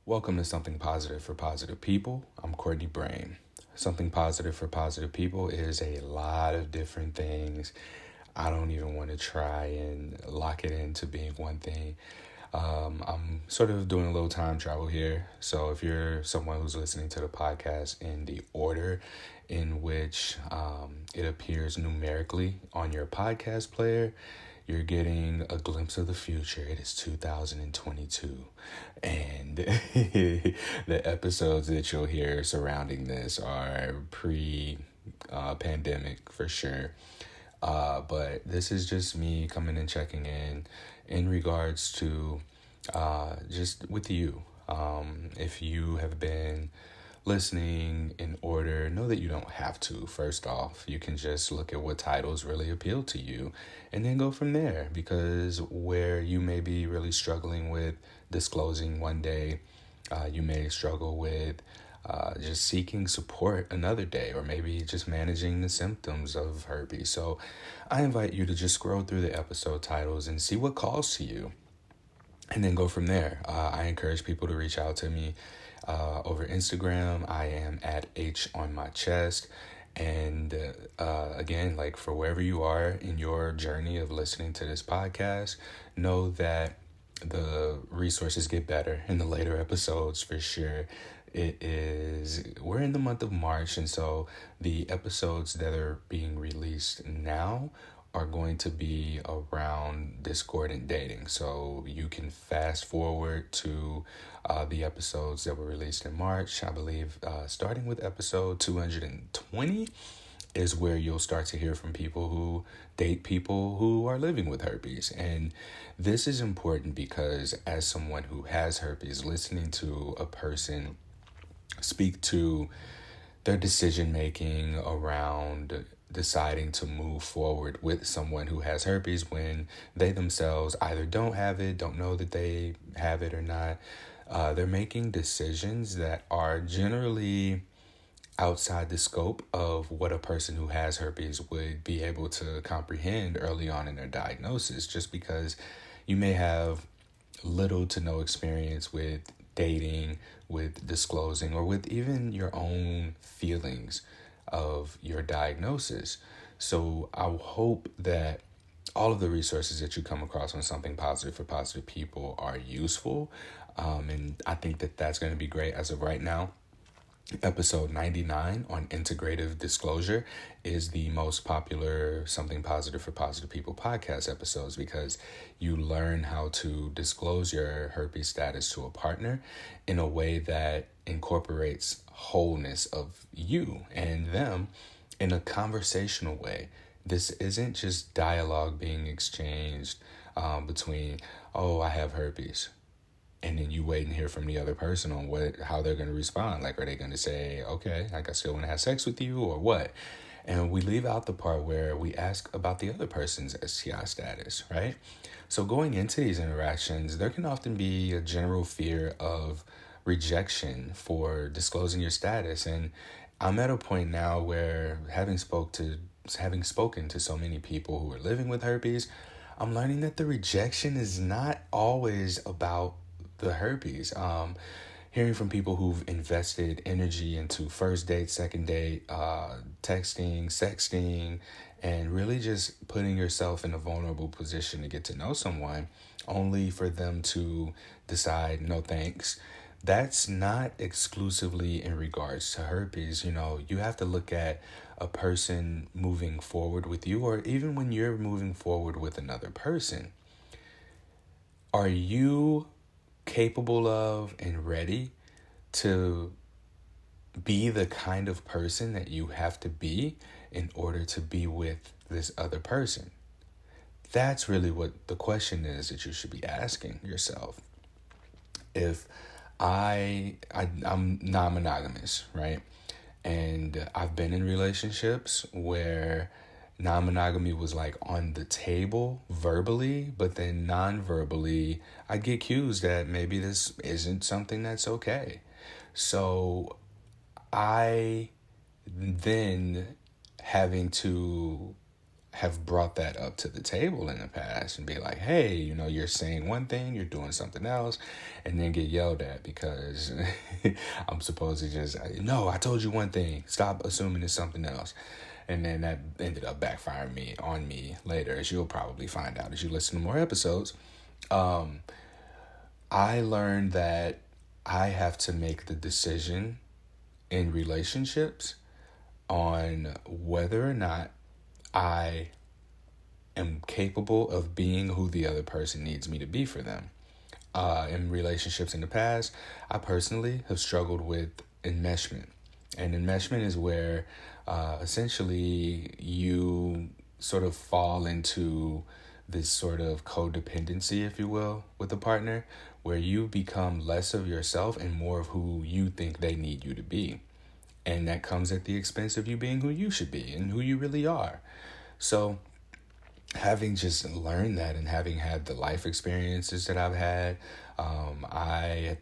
Welcome to Something Positive for Positive People. I'm Courtney Brain. Something Positive for Positive People is a lot of different things. I don't even want to try and lock it into being one thing. I'm sort of doing a little time travel here. So if you're someone who's listening to the podcast in the order in which it appears numerically on your podcast player, you're getting a glimpse of the future. It is 2022. And the episodes that you'll hear surrounding this are pandemic for sure. But this is just me coming and checking in regards to just with you. If you have been listening in order, know that you don't have to. First off, you can just look at what titles really appeal to you and then go from there, because where you may be really struggling with disclosing one day, you may struggle with just seeking support another day, or maybe just managing the symptoms of herpes. So I invite you to just scroll through the episode titles and see what calls to you, and then go from there. I encourage people to reach out to me over Instagram. I am at H on my chest. And again, like, for wherever you are in your journey of listening to this podcast, know that the resources get better in the later episodes for sure. We're in the month of March, and so the episodes that are being released now are going to be around discordant dating. So you can fast forward to the episodes that were released in March. I believe starting with episode 220 is where you'll start to hear from people who date people who are living with herpes. And this is important because, as someone who has herpes, listening to a person speak to their decision making around deciding to move forward with someone who has herpes when they themselves either don't have it, don't know that they have it or not, they're making decisions that are generally outside the scope of what a person who has herpes would be able to comprehend early on in their diagnosis, just because you may have little to no experience with dating, with disclosing, or with even your own feelings of your diagnosis. So I hope that all of the resources that you come across on Something Positive for Positive People are useful. And I think that that's going to be great as of right now. Episode 99 on integrative disclosure is the most popular Something Positive for Positive People podcast episodes, because you learn how to disclose your herpes status to a partner in a way that incorporates wholeness of you and them in a conversational way. This isn't just dialogue being exchanged between, oh, I have herpes, and then you wait and hear from the other person on how they're going to respond. Like, are they going to say, okay, like, I still want to have sex with you, or what? And we leave out the part where we ask about the other person's STI status, right? So going into these interactions, there can often be a general fear of rejection for disclosing your status. And I'm at a point now where, having spoken to so many people who are living with herpes, I'm learning that the rejection is not always about the herpes. Hearing from people who've invested energy into first date, second date, texting, sexting, and really just putting yourself in a vulnerable position to get to know someone, only for them to decide, no thanks. That's not exclusively in regards to herpes. You know, you have to look at a person moving forward with you, or even when you're moving forward with another person. Are you capable of and ready to be the kind of person that you have to be in order to be with this other person? That's really what the question is that you should be asking yourself. If I'm non-monogamous, right? And I've been in relationships where non-monogamy was like on the table verbally, but then non-verbally, I get accused that maybe this isn't something that's okay. So I then having to have brought that up to the table in the past and be like, hey, you're saying one thing, you're doing something else, and then get yelled at because I'm supposed to just, no, I told you one thing, stop assuming it's something else. And then that ended up backfiring on me later, as you'll probably find out as you listen to more episodes. I learned that I have to make the decision in relationships on whether or not I am capable of being who the other person needs me to be for them. In relationships in the past, I personally have struggled with enmeshment. And enmeshment is where essentially you sort of fall into this sort of codependency, if you will, with a partner, where you become less of yourself and more of who you think they need you to be. And that comes at the expense of you being who you should be and who you really are. So having just learned that and having had the life experiences that I've had, I,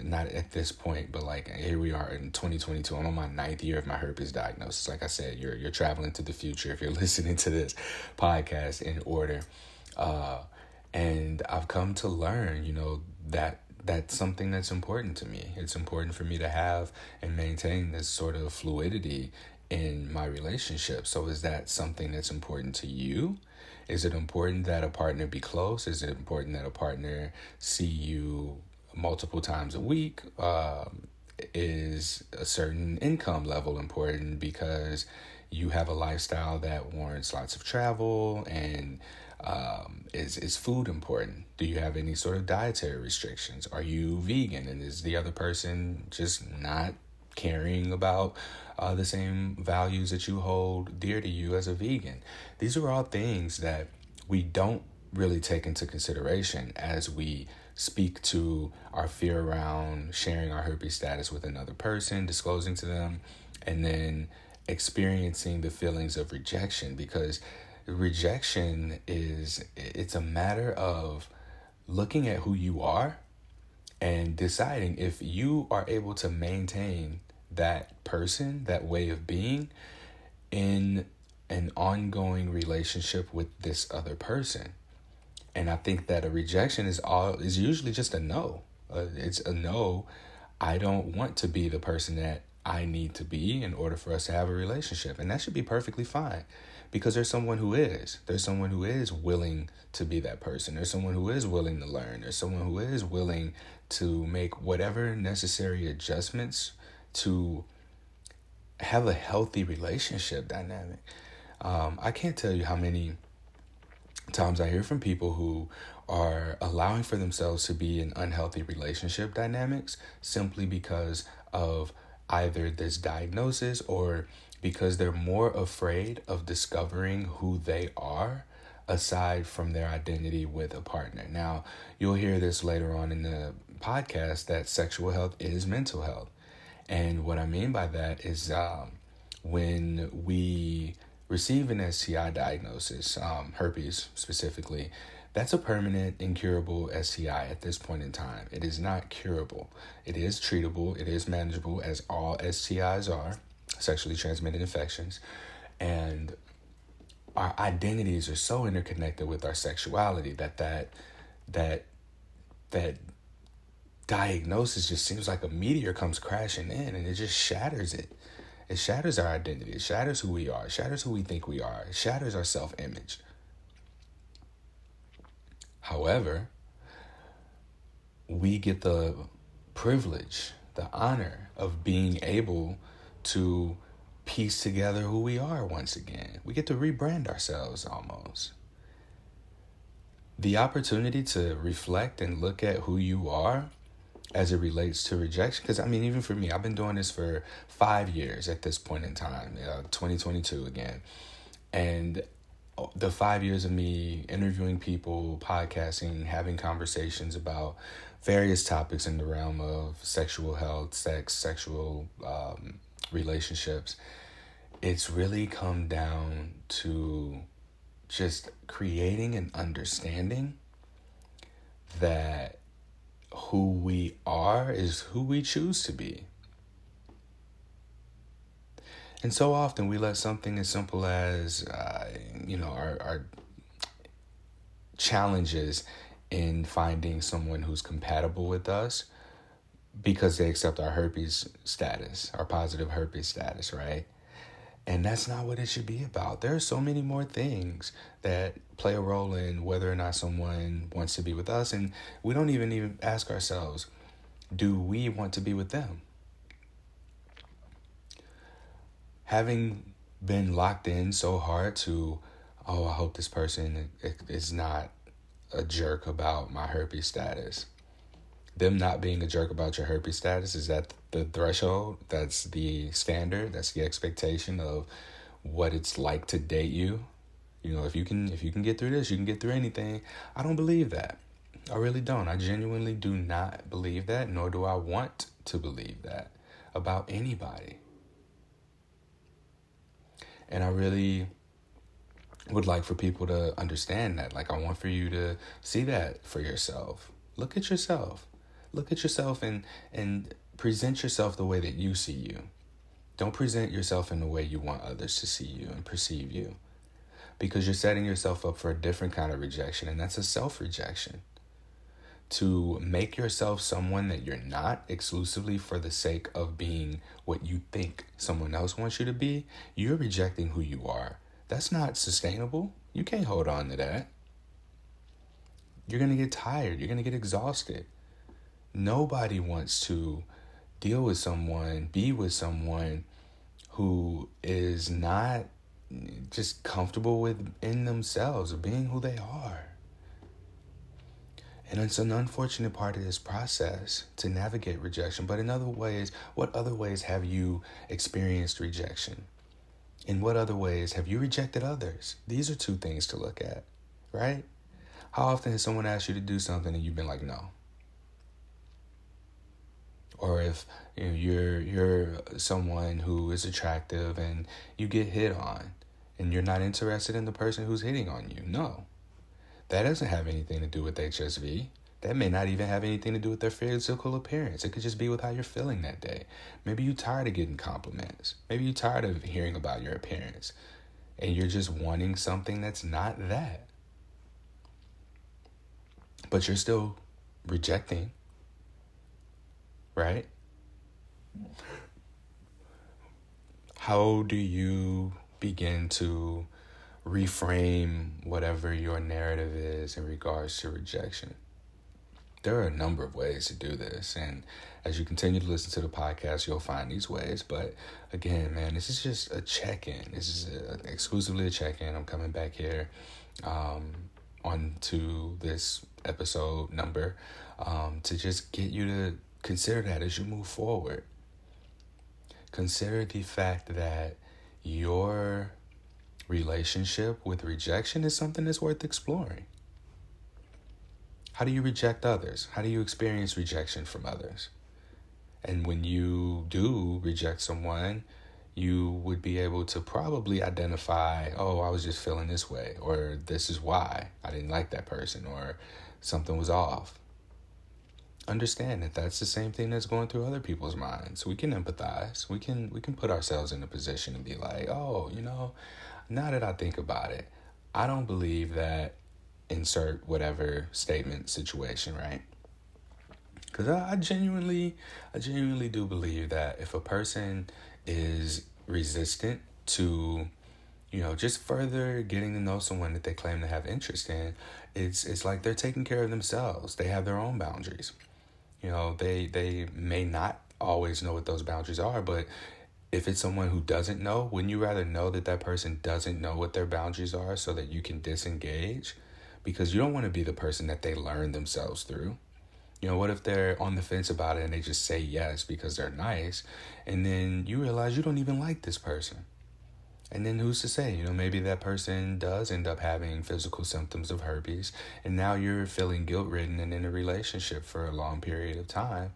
not at this point, but like here we are in 2022, I'm on my 9th year of my herpes diagnosis. Like I said, you're traveling to the future if you're listening to this podcast in order. And I've come to learn, that that's something that's important to me. It's important for me to have and maintain this sort of fluidity in my relationship. So is that something that's important to you? Is it important that a partner be close? Is it important that a partner see you multiple times a week? Is a certain income level important because you have a lifestyle that warrants lots of travel? And is food important? Do you have any sort of dietary restrictions? Are you vegan? And is the other person just not caring about the same values that you hold dear to you as a vegan? These are all things that we don't really take into consideration as we speak to our fear around sharing our herpes status with another person, disclosing to them, and then experiencing the feelings of rejection. Because rejection it's a matter of looking at who you are and deciding if you are able to maintain that person, that way of being, in an ongoing relationship with this other person. And I think that a rejection is usually just a no. It's a no. I don't want to be the person that I need to be in order for us to have a relationship. And that should be perfectly fine, because there's someone who is. There's someone who is willing to be that person. There's someone who is willing to learn. There's someone who is willing to make whatever necessary adjustments to have a healthy relationship dynamic. I can't tell you how many times I hear from people who are allowing for themselves to be in unhealthy relationship dynamics simply because of either this diagnosis or because they're more afraid of discovering who they are aside from their identity with a partner. Now, you'll hear this later on in the podcast that sexual health is mental health. And what I mean by that is when we receive an STI diagnosis, herpes specifically, that's a permanent, incurable STI at this point in time. It is not curable. It is treatable. It is manageable, as all STIs are, sexually transmitted infections. And our identities are so interconnected with our sexuality that diagnosis just seems like a meteor comes crashing in and it just shatters it. It shatters our identity. It shatters who we are. It shatters who we think we are. It shatters our self-image. However, we get the privilege, the honor of being able to piece together who we are once again. We get to rebrand ourselves almost. The opportunity to reflect and look at who you are as it relates to rejection. Because, even for me, I've been doing this for 5 years at this point in time, 2022 again. And the 5 years of me interviewing people, podcasting, having conversations about various topics in the realm of sexual health, sex, sexual relationships, it's really come down to just creating an understanding that who we are is who we choose to be. And so often we let something as simple as, our challenges in finding someone who's compatible with us because they accept our herpes status, our positive herpes status, right? And that's not what it should be about. There are so many more things that play a role in whether or not someone wants to be with us. And we don't even ask ourselves, do we want to be with them? Having been locked in so hard to, oh, I hope this person is not a jerk about my herpes status. Them not being a jerk about your herpes status, is that the threshold? That's the standard? That's the expectation of what it's like to date you? You know, if you can get through this, you can get through anything. I don't believe that. I really don't. I genuinely do not believe that, nor do I want to believe that about anybody. And I really would like for people to understand that. Like, I want for you to see that for yourself. Look at yourself. Look at yourself and present yourself the way that you see you. Don't present yourself in the way you want others to see you and perceive you. Because you're setting yourself up for a different kind of rejection, and that's a self-rejection. To make yourself someone that you're not exclusively for the sake of being what you think someone else wants you to be, you're rejecting who you are. That's not sustainable. You can't hold on to that. You're going to get tired. You're going to get exhausted. Nobody wants to deal with someone, be with someone who is not just comfortable within themselves or being who they are. And it's an unfortunate part of this process to navigate rejection. But in other ways, what other ways have you experienced rejection? In what other ways have you rejected others? These are two things to look at, right? How often has someone asked you to do something and you've been like, no? Or if you're someone who is attractive and you get hit on and you're not interested in the person who's hitting on you, no. That doesn't have anything to do with HSV. That may not even have anything to do with their physical appearance. It could just be with how you're feeling that day. Maybe you're tired of getting compliments. Maybe you're tired of hearing about your appearance. And you're just wanting something that's not that. But you're still rejecting. Right? How do you begin to reframe whatever your narrative is in regards to rejection? There are a number of ways to do this, and as you continue to listen to the podcast, you'll find these ways. But again, man, this is just a check-in. This is exclusively a check-in. I'm coming back here onto this episode number to just get you to consider that as you move forward. Consider the fact that your relationship with rejection is something that's worth exploring. How do you reject others? How do you experience rejection from others? And when you do reject someone, you would be able to probably identify, oh, I was just feeling this way, or this is why I didn't like that person, or something was off. Understand that that's the same thing that's going through other people's minds. We can empathize. We can put ourselves in a position to be like, oh, now that I think about it, I don't believe that insert whatever statement situation, right? Because I genuinely do believe that if a person is resistant to, just further getting to know someone that they claim to have interest in, it's like they're taking care of themselves. They have their own boundaries. They may not always know what those boundaries are, but if it's someone who doesn't know, wouldn't you rather know that that person doesn't know what their boundaries are so that you can disengage? Because you don't want to be the person that they learn themselves through. What if they're on the fence about it and they just say yes because they're nice, and then you realize you don't even like this person? And then who's to say, maybe that person does end up having physical symptoms of herpes, and now you're feeling guilt-ridden and in a relationship for a long period of time,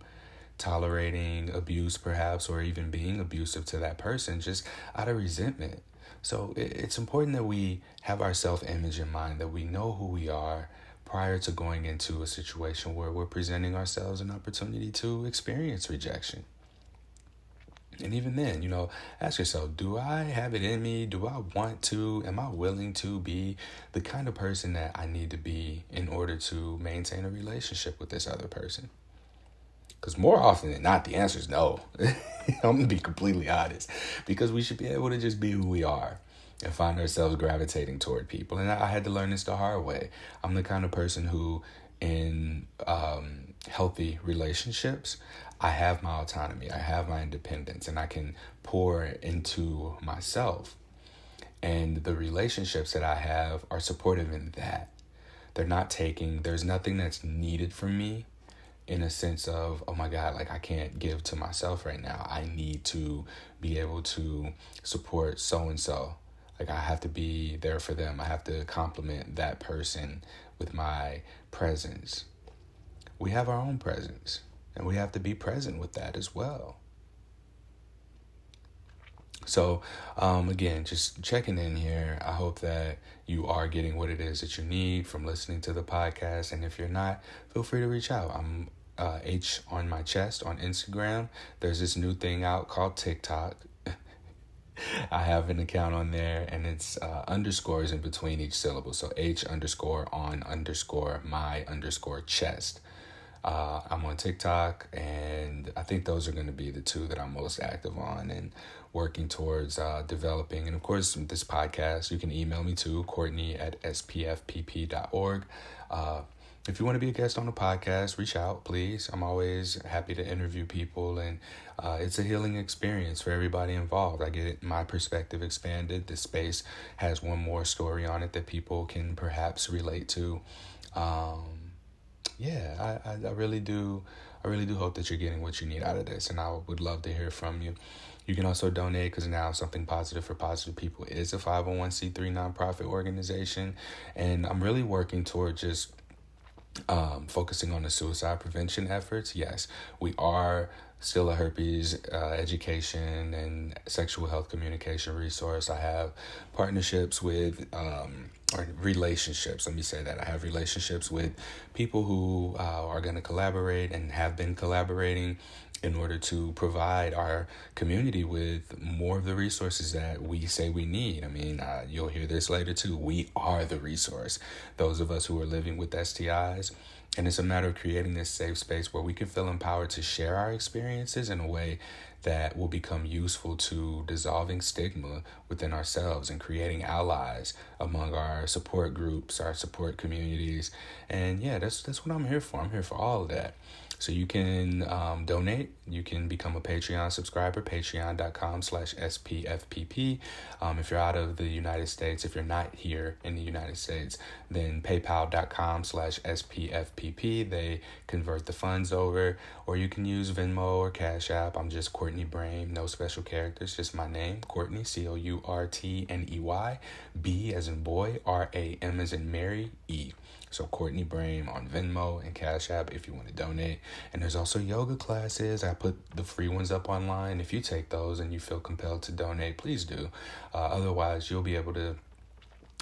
tolerating abuse perhaps, or even being abusive to that person just out of resentment. So it's important that we have our self-image in mind, that we know who we are prior to going into a situation where we're presenting ourselves an opportunity to experience rejection. And even then, ask yourself, do I have it in me? Do I want to? Am I willing to be the kind of person that I need to be in order to maintain a relationship with this other person? Because more often than not, the answer is no. I'm going to be completely honest. Because we should be able to just be who we are and find ourselves gravitating toward people. And I had to learn this the hard way. I'm the kind of person who, in healthy relationships, I have my autonomy, I have my independence, and I can pour into myself. And the relationships that I have are supportive in that. They're not taking, there's nothing that's needed from me in a sense of, oh my God, like I can't give to myself right now. I need to be able to support so-and-so. Like I have to be there for them. I have to compliment that person with my presence. We have our own presence, and we have to be present with that as well. So, again, just checking in here. I hope that you are getting what it is that you need from listening to the podcast. And if you're not, feel free to reach out. I'm H on my chest on Instagram. There's this new thing out called TikTok. I have an account on there, and it's underscores in between each syllable. So H underscore on underscore my underscore chest. I'm on TikTok, and I think those are going to be the two that I'm most active on and working towards developing. And of course, this podcast, you can email me to Courtney@spfpp.org. If you want to be a guest on the podcast, reach out, please. I'm always happy to interview people, and it's a healing experience for everybody involved. I get my perspective expanded. This space has one more story on it that people can perhaps relate to. I really do. I really do hope that you're getting what you need out of this, and I would love to hear from you. You can also donate, because now Something Positive for Positive People is a 501c3 nonprofit organization, and I'm really working toward just focusing on the suicide prevention efforts. Yes, we are still a herpes education and sexual health communication resource. I have partnerships with, or relationships, let me say that. I have relationships with people who are going to collaborate and have been collaborating in order to provide our community with more of the resources that we say we need. I mean, you'll hear this later too. We are the resource. Those of us who are living with STIs. And it's a matter of creating this safe space where we can feel empowered to share our experiences in a way that will become useful to dissolving stigma within ourselves and creating allies among our support groups, our support communities. And yeah, that's what I'm here for. I'm here for all of that. So you can donate. You can become a Patreon subscriber, patreon.com/SPFPP. If you're out of the United States, if you're not here in the United States, then paypal.com/SPFPP. They convert the funds over, or you can use Venmo or Cash App. I'm just Courtney Brame, no special characters, just my name, Courtney, COURTNEY, B as in boy, RAM as in Mary, E. So Courtney Brame on Venmo and Cash App if you want to donate. And there's also yoga classes. I put the free ones up online. If you take those and you feel compelled to donate, please do. Otherwise, you'll be able to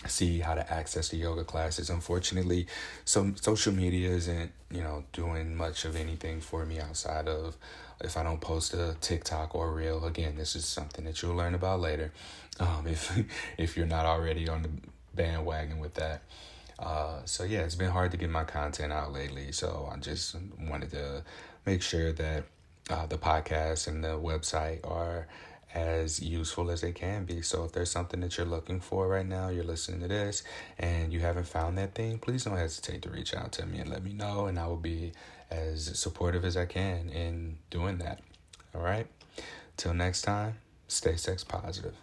see how to access the yoga classes. Unfortunately, some social media isn't, doing much of anything for me outside of if I don't post a TikTok or a reel. Again, this is something that you'll learn about later. If you're not already on the bandwagon with that. It's been hard to get my content out lately. So I just wanted to make sure that the podcast and the website are as useful as they can be. So if there's something that you're looking for right now, you're listening to this and you haven't found that thing, please don't hesitate to reach out to me and let me know, and I will be as supportive as I can in doing that. All right. Till next time, stay sex positive.